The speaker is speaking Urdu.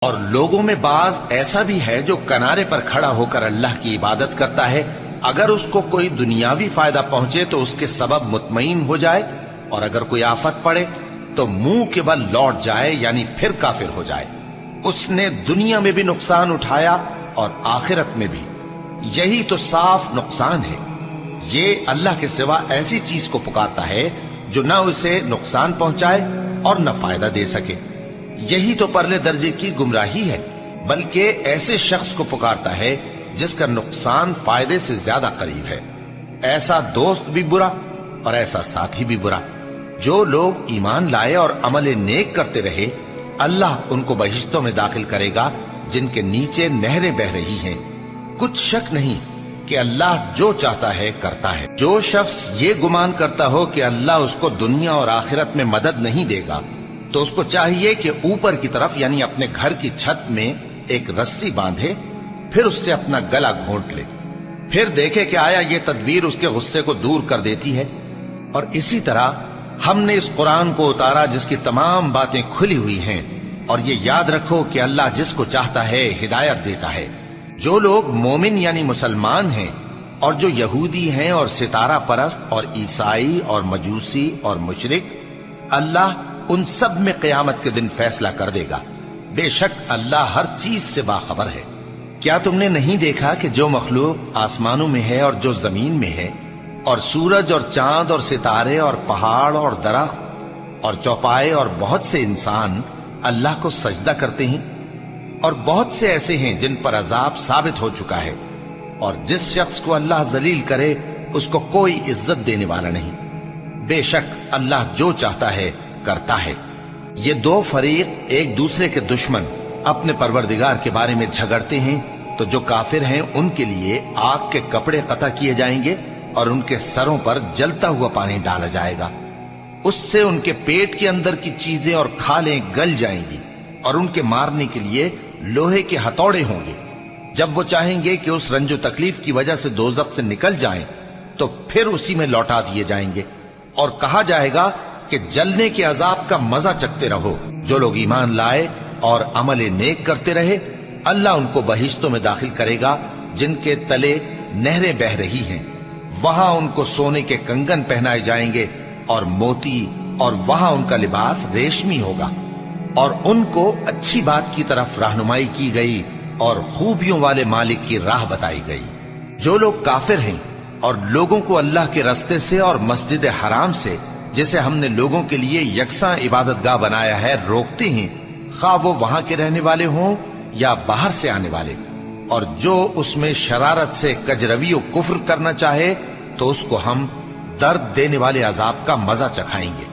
اور لوگوں میں بعض ایسا بھی ہے جو کنارے پر کھڑا ہو کر اللہ کی عبادت کرتا ہے، اگر اس کو کوئی دنیاوی فائدہ پہنچے تو اس کے سبب مطمئن ہو جائے، اور اگر کوئی آفت پڑے تو منہ کے بل لوٹ جائے، یعنی پھر کافر ہو جائے۔ اس نے دنیا میں بھی نقصان اٹھایا اور آخرت میں بھی، یہی تو صاف نقصان ہے۔ یہ اللہ کے سوا ایسی چیز کو پکارتا ہے جو نہ اسے نقصان پہنچائے اور نہ فائدہ دے سکے، یہی تو پرلے درجے کی گمراہی ہے۔ بلکہ ایسے شخص کو پکارتا ہے جس کا نقصان فائدے سے زیادہ قریب ہے۔ ایسا دوست بھی برا اور ایسا ساتھی بھی برا۔ جو لوگ ایمان لائے اور عمل نیک کرتے رہے، اللہ ان کو بہشتوں میں داخل کرے گا جن کے نیچے نہریں بہ رہی ہیں۔ کچھ شک نہیں کہ اللہ جو چاہتا ہے کرتا ہے۔ جو شخص یہ گمان کرتا ہو کہ اللہ اس کو دنیا اور آخرت میں مدد نہیں دے گا، تو اس کو چاہیے کہ اوپر کی طرف یعنی اپنے گھر کی چھت میں ایک رسی باندھے، پھر اس سے اپنا گلا گھونٹ لے، پھر دیکھے کہ آیا یہ تدبیر اس کے غصے کو دور کر دیتی ہے۔ اور اسی طرح ہم نے اس قرآن کو اتارا جس کی تمام باتیں کھلی ہوئی ہیں، اور یہ یاد رکھو کہ اللہ جس کو چاہتا ہے ہدایت دیتا ہے۔ جو لوگ مومن یعنی مسلمان ہیں اور جو یہودی ہیں اور ستارہ پرست اور عیسائی اور مجوسی اور مشرک، اللہ ان سب میں قیامت کے دن فیصلہ کر دے گا۔ بے شک اللہ ہر چیز سے باخبر ہے۔ کیا تم نے نہیں دیکھا کہ جو مخلوق آسمانوں میں ہے اور جو زمین میں ہے، اور سورج اور چاند اور ستارے اور پہاڑ اور درخت اور چوپائے اور بہت سے انسان اللہ کو سجدہ کرتے ہیں، اور بہت سے ایسے ہیں جن پر عذاب ثابت ہو چکا ہے، اور جس شخص کو اللہ ذلیل کرے اس کو کوئی عزت دینے والا نہیں۔ بے شک اللہ جو چاہتا ہے کرتا ہے۔ یہ دو فریق ایک دوسرے کے دشمن اپنے پروردگار کے بارے میں جھگڑتے ہیں، تو جو کافر ہیں ان کے لیے آگ کے کپڑے قطع کیے جائیں گے اور ان کے سروں پر جلتا ہوا پانی ڈالا جائے گا۔ اس سے ان کے پیٹ کے اندر کی چیزیں اور کھالیں گل جائیں گی، اور ان کے مارنے کے لیے لوہے کے ہتھوڑے ہوں گے۔ جب وہ چاہیں گے کہ اس رنج و تکلیف کی وجہ سے دوزخ سے نکل جائیں تو پھر اسی میں لوٹا دیے جائیں گے، اور کہا جائے گا کہ جلنے کے عذاب کا مزہ چکھتے رہو۔ جو لوگ ایمان لائے اور عمل نیک کرتے رہے، اللہ ان کو بہشتوں میں داخل کرے گا جن کے تلے نہریں بہ رہی ہیں۔ وہاں ان کو سونے کے کنگن پہنائے جائیں گے اور موتی، اور وہاں ان کا لباس ریشمی ہوگا، اور ان کو اچھی بات کی طرف رہنمائی کی گئی اور خوبیوں والے مالک کی راہ بتائی گئی۔ جو لوگ کافر ہیں اور لوگوں کو اللہ کے رستے سے اور مسجد حرام سے، جسے ہم نے لوگوں کے لیے یکساں عبادت گاہ بنایا ہے، روکتے ہیں، خواہ وہ وہاں کے رہنے والے ہوں یا باہر سے آنے والے، اور جو اس میں شرارت سے کجروی و کفر کرنا چاہے تو اس کو ہم درد دینے والے عذاب کا مزہ چکھائیں گے۔